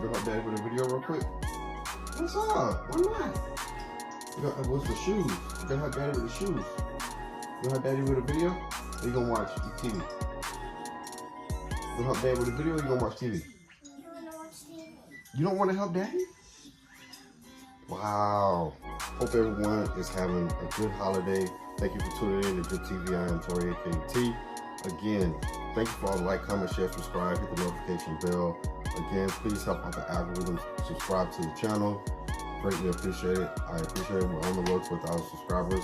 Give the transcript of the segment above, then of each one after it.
Look up Daddy with a video real quick. What's up? Why not? What's the shoes? You gonna have Daddy with the shoes. You gonna have Daddy with a video? Or you gonna watch TV? You gonna help Daddy with a video or you gonna watch TV? You don't want to help Daddy? Wow. Hope everyone is having a good holiday. Thank you for tuning in to Drip TV. I am Tori AKT. Again, thank you for all the like, comment, share, subscribe, hit the notification bell. Again, please help out the algorithm. Subscribe to the channel. Greatly appreciate it. I appreciate it. We're on the road to 1,000 subscribers.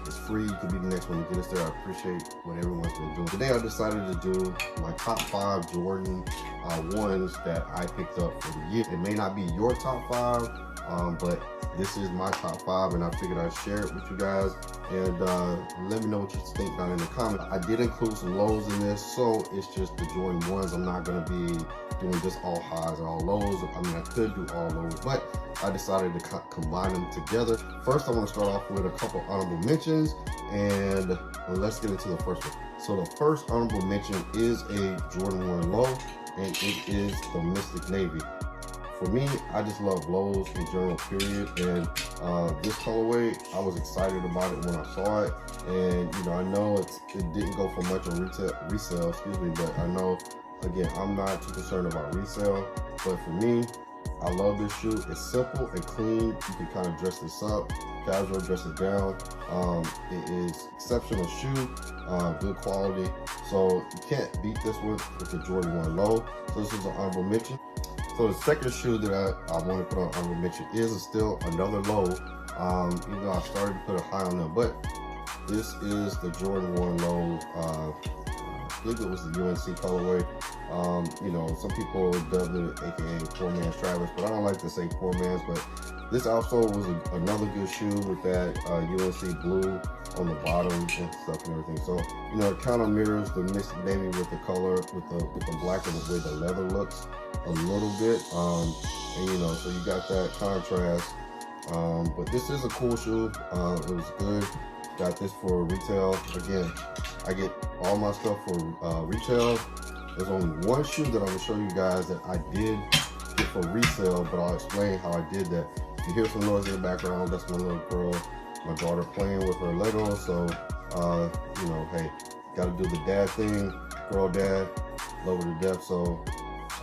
It's free. You could be the next one to get us there. I appreciate what everyone's been doing. Today I decided to do my top 5 Jordan 1s that I picked up for the year. It may not be your top 5, but this is my top 5, and I figured I'd share it with you guys. And let me know what you think down in the comments. I did include some lows in this, so it's just the Jordan 1s. I'm not going to be doing just all highs and all lows. I mean, I could do all lows, but I decided to combine them together. First, I want to start off with a couple honorable mentions, and let's get into the first one. So the first honorable mention is a Jordan 1 low, and it is the Mystic Navy. For me, I just love lows in general, period. And this colorway, I was excited about it when I saw it. And you know, I know it didn't go for much on resale, but I know, again, I'm not too concerned about resale. But for me, I love this shoe. It's simple and clean. You can kind of dress this up, casual, dress it down. It is exceptional shoe, good quality. So you can't beat this one with the Jordan 1 low. So this is an honorable mention. So the second shoe that I want to put on honorable mention is still another low. Even though I started to put a high on them, but this is the Jordan 1 low. I believe it was the UNC colorway. You know, some people dubbed it AKA Poor Man's Travis, but I don't like to say poor man's. But this also was another good shoe with that UNC blue on the bottom and stuff and everything. So you know, it kind of mirrors the Mystic Navy with the color, with the black and the way the leather looks a little bit. And you know, so you got that contrast. But this is a cool shoe. It was good. Got this for retail. Again, I get all my stuff for retail. There's only one shoe that I'm gonna show you guys that I did get for resale, but I'll explain how I did that. If you hear some noise in the background, that's my little girl, my daughter playing with her Lego. So, you know, hey, gotta do the dad thing, girl dad, love her to death. So,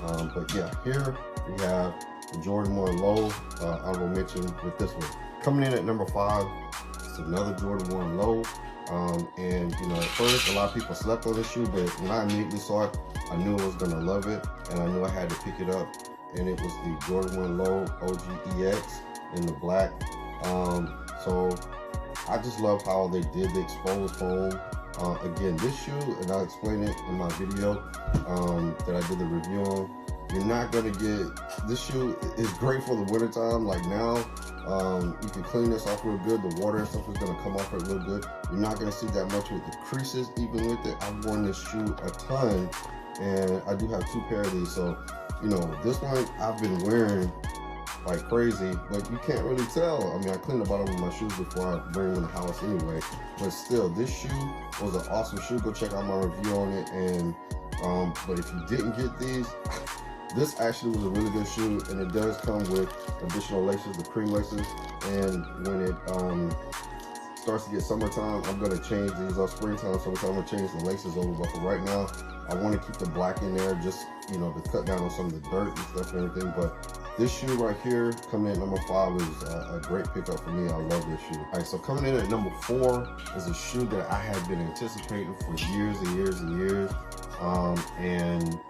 but yeah, here we have the Jordan 1 low, honorable mention with this one. Coming in at number 5, it's another Jordan 1 low. And you know, at first a lot of people slept on this shoe, but when I immediately saw it, I knew I was gonna love it, and I knew I had to pick it up. And it was the Jordan 1 low OG EX in the black. So I just love how they did the exposed foam. Again, this shoe, and I'll explain it in my video that I did the review on. You're not gonna get, this shoe is great for the winter time. Like now, you can clean this off real good. The water and stuff is gonna come off it real good. You're not gonna see that much with the creases, even with it. I've worn this shoe a ton, and I do have 2 pair of these. So, you know, this one I've been wearing like crazy, but you can't really tell. I mean, I clean the bottom of my shoes before I bring them in the house anyway. But still, this shoe was an awesome shoe. Go check out my review on it. And but if you didn't get these, this actually was a really good shoe, and it does come with additional laces, the cream laces. And when it starts to get summertime, I'm gonna change these up. Springtime, summertime, I'm gonna change the laces over. But for right now, I want to keep the black in there, just, you know, to cut down on some of the dirt and stuff and everything. But this shoe right here, coming in at number 5, is a great pickup for me. I love this shoe. All right, so coming in at number 4 is a shoe that I have been anticipating for years and years and years. And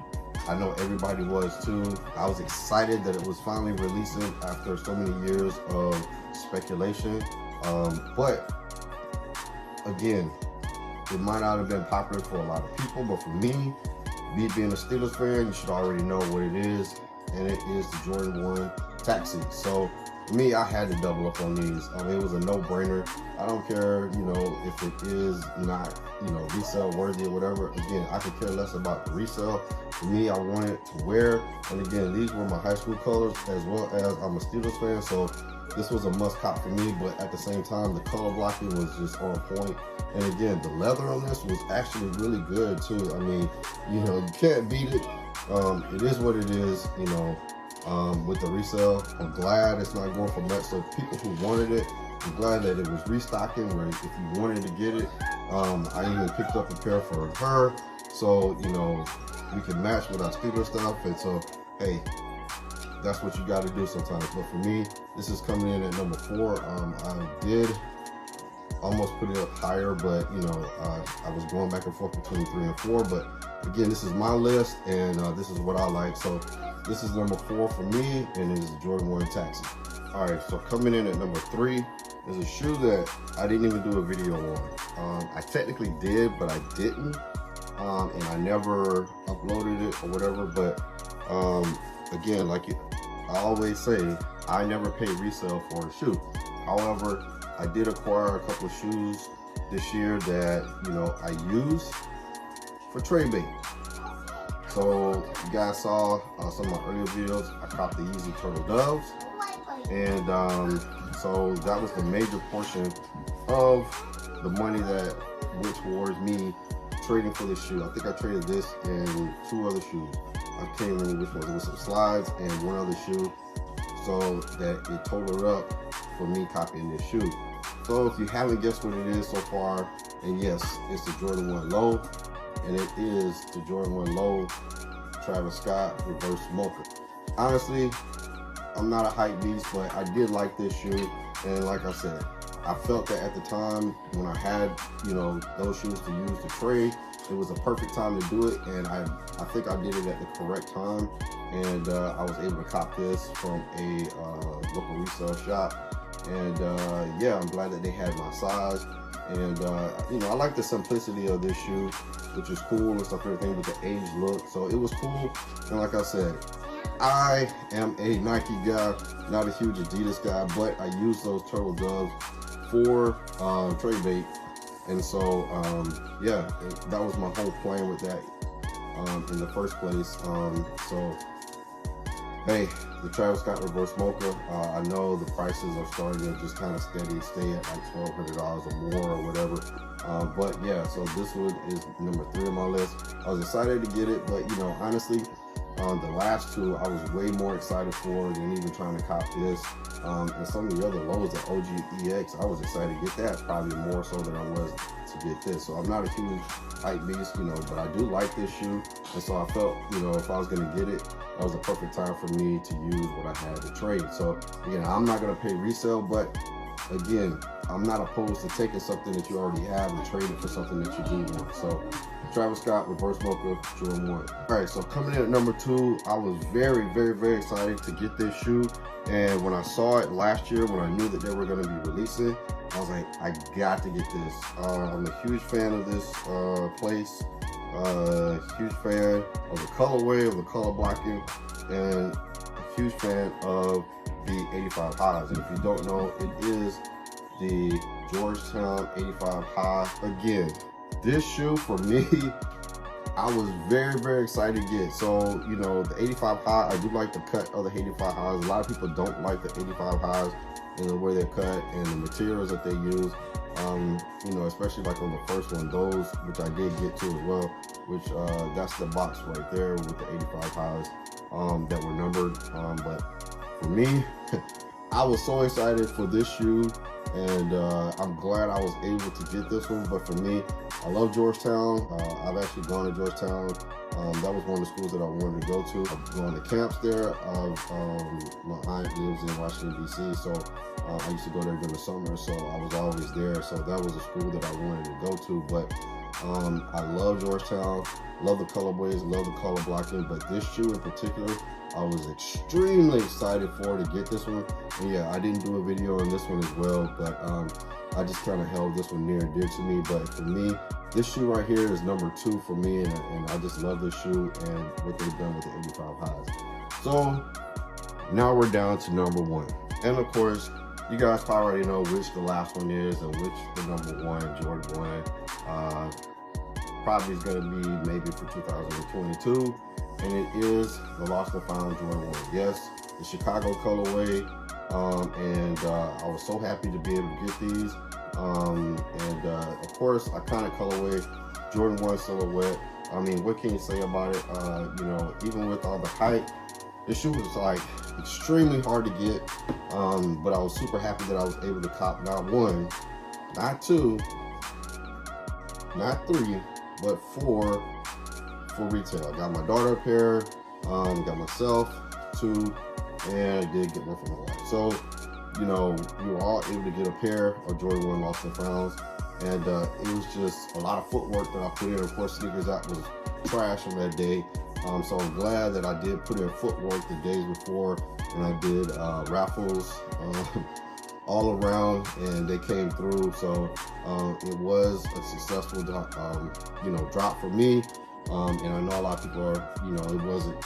I know everybody was too. I was excited that it was finally releasing after so many years of speculation. But again, it might not have been popular for a lot of people, but for me being a Steelers fan, you should already know what it is, and it is the Jordan 1 Taxi. So for me, I had to double up on these. It was a no-brainer. I don't care, you know, if it is not, you know, resale worthy or whatever. Again, I could care less about the resale. For me, I wanted to wear, and again, these were my high school colors, as well as I'm a Steelers fan, so this was a must cop for me. But at the same time, the color blocking was just on point. And again, the leather on this was actually really good too. I mean, you know, you can't beat it. It is what it is, you know. with the resale. I'm glad it's not going for much. So people who wanted it, I'm glad that it was restocking, where if you wanted to get it, I even picked up a pair for her. So, you know, we can match with our Steeler stuff. And so, hey, that's what you got to do sometimes. But for me, this is coming in at number 4. I did almost put it up higher, but you know, I was going back and forth between 3 and 4. But again, this is my list, and this is what I like. So this is number 4 for me, and it is the Jordan 1 Taxi. All right, so coming in at number 3 is a shoe that I didn't even do a video on. I technically did, but I didn't, and I never uploaded it or whatever. But again, like I always say, I never pay resale for a shoe. However, I did acquire a couple of shoes this year that, you know, I use for trade bait. So you guys saw some of my earlier videos. I caught the Yeezy Turtle Doves, and so that was the major portion of the money that went towards me trading for this shoe. I think I traded this and 2 other shoes. I can't remember which ones. It was some slides and 1 other shoe, so that it totaled up for me copying this shoe. So if you haven't guessed what it is so far, and yes, it's the Jordan 1 Low, and it is the Jordan 1 Low Travis Scott Reverse Mocha. Honestly, I'm not a hype beast, but I did like this shoe, and like I said, I felt that at the time when I had, you know, those shoes to use to trade, it was a perfect time to do it, and I think I did it at the correct time, and I was able to cop this from a local resale shop. And yeah, I'm glad that they had my size, and you know, I like the simplicity of this shoe, which is cool and stuff, everything with the age look. So it was cool, and like I said, I am a Nike guy, not a huge Adidas guy, but I use those Turtle Doves for trade bait, and so yeah, that was my whole plan with that in the first place. So hey, the Travis Scott Reverse Mocha, I know the prices are starting to just kind of steady stay at like $1,200 or more or whatever. But yeah, so this one is number 3 on my list. I was excited to get it, but you know, honestly, the last 2 I was way more excited for than even trying to cop this. And some of the other lows, the OG EX, I was excited to get that probably more so than I was to get this. So I'm not a huge hype beast, you know, but I do like this shoe. And so I felt, you know, if I was going to get it, that was the perfect time for me to use what I had to trade. So again, I'm not going to pay resale, but again, I'm not opposed to taking something that you already have and trading for something that you do want. So Travis Scott Reverse Mocha Jordan 1. All right, so coming in at number 2, I was very, very, very excited to get this shoe. And when I saw it last year, when I knew that they were going to be releasing, I was like, I got to get this. I'm a huge fan of this place. Huge fan of the colorway, of the color blocking, and a huge fan of the 85 highs. And if you don't know, it is the Georgetown 85 high. Again, this shoe for me, I was very, very excited to get. So, you know, the 85 high, I do like the cut of the 85 highs. A lot of people don't like the 85 highs and the way they're cut and the materials that they use. You know, especially like on the first one, those, which I did get to as well, which that's the box right there with the 85 highs that were numbered. But for me, I was so excited for this shoe, and I'm glad I was able to get this one. But for me, I love Georgetown. I've actually gone to Georgetown. That was one of the schools that I wanted to go to. I've gone to camps there. My aunt lives in Washington, D.C., so I used to go there during the summer, so I was always there. So that was a school that I wanted to go to. But I love Georgetown, love the colorways, love the color blocking. But this shoe in particular, I was extremely excited to get this one. And yeah, I didn't do a video on this one as well, but I just kind of held this one near and dear to me. But for me, this shoe right here is number 2 for me, and I just love this shoe and what they've done with the 85 highs. So now we're down to number 1. And of course, you guys probably already know which the last one is and which the number 1, Jordan 1, probably is going to be maybe for 2022. And it is the Lost and Found Jordan 1. Yes, the Chicago colorway. And I was so happy to be able to get these. Of course, iconic colorway, Jordan 1 silhouette. I mean, what can you say about it? You know, even with all the hype, This shoe was like extremely hard to get, but I was super happy that I was able to cop not one, not two, not three, but four for retail. I got my daughter a pair, got myself two, and I did get one for my wife. So, you know, we were all able to get a pair of Jordan 1 Lost and Founds, and it was just a lot of footwork that I put in. Of course, Sneakers App was trash on that day. So I'm glad that I did put in footwork the days before, and I did raffles all around, and they came through. So it was a successful, you know, drop for me. And I know a lot of people are, you know, it wasn't,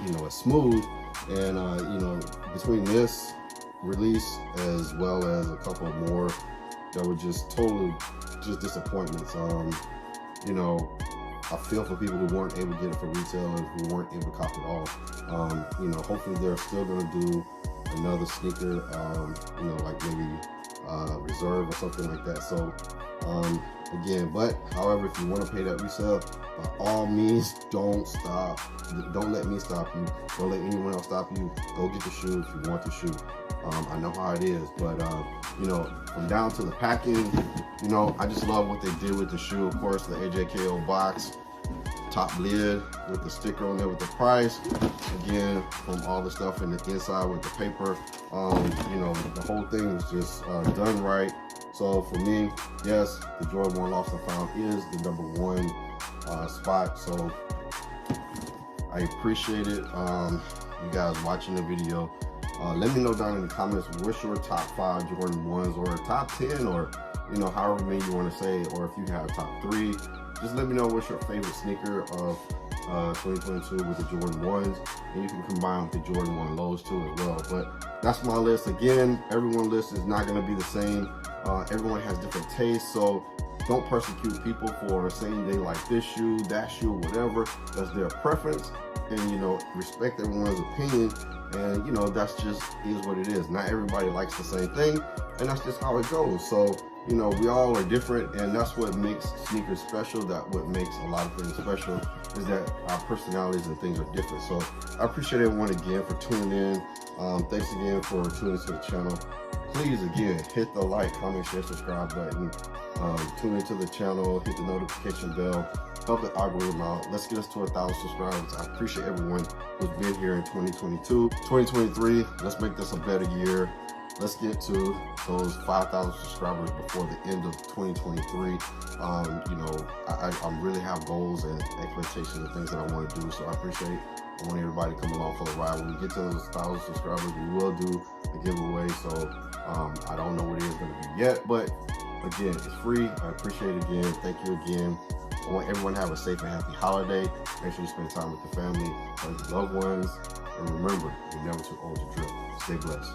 you know, as smooth. And you know, between this release as well as a couple more that were just totally just disappointments. You know, I feel for people who weren't able to get it for retail and who weren't able to cop it all. You know, hopefully they're still going to do another sneaker, you know, like maybe reserve or something like that. So again, but however, if you want to pay that resale, by all means, don't stop. Don't let me stop you. Don't let anyone else stop you. Go get the shoe if you want the shoe. I know how it is, but you know, from down to the packing, you know, I just love what they did with the shoe. Of course, the AJKO box, top lid with the sticker on there with the price. Again, from all the stuff in the inside with the paper, you know, the whole thing was just done right. So for me, yes, the Jordan 1 Lost and Found is the #1 spot. So I appreciate it. You guys watching the video. Let me know down in the comments what's your top 5 Jordan 1s, or top 10, or you know, however many you want to say, or if you have top 3. Just let me know what's your favorite sneaker of 2022 with the Jordan 1s, and you can combine with the Jordan 1 lows too as well. But that's my list. Again, everyone's list is not going to be the same. Everyone has different tastes, so don't persecute people for saying they like this shoe, that shoe, whatever. That's their preference, and you know, respect everyone's opinion. And you know, that's just is what it is. Not everybody likes the same thing, and that's just how it goes. So you know, we all are different, and that's what makes sneakers special. That what makes a lot of things special is that our personalities and things are different. So I appreciate everyone again for tuning in. Thanks again for tuning to the channel. Please again hit the like, comment, share, subscribe button. Tune into the channel, hit the notification bell, help the algorithm out. Let's get us to 1,000 subscribers. I appreciate everyone who's been here in 2022. 2023, let's make this a better year. Let's get to those 5,000 subscribers before the end of 2023. You know, I really have goals and expectations and things that I want to do. So I want everybody to come along for the ride. When we get to those 1,000 subscribers, we will do a giveaway. So I don't know what it is going to be yet, but again, it's free. I appreciate it again. Thank you again. I want everyone to have a safe and happy holiday. Make sure you spend time with your family and your loved ones. And remember, you're never too old to drip. Stay blessed.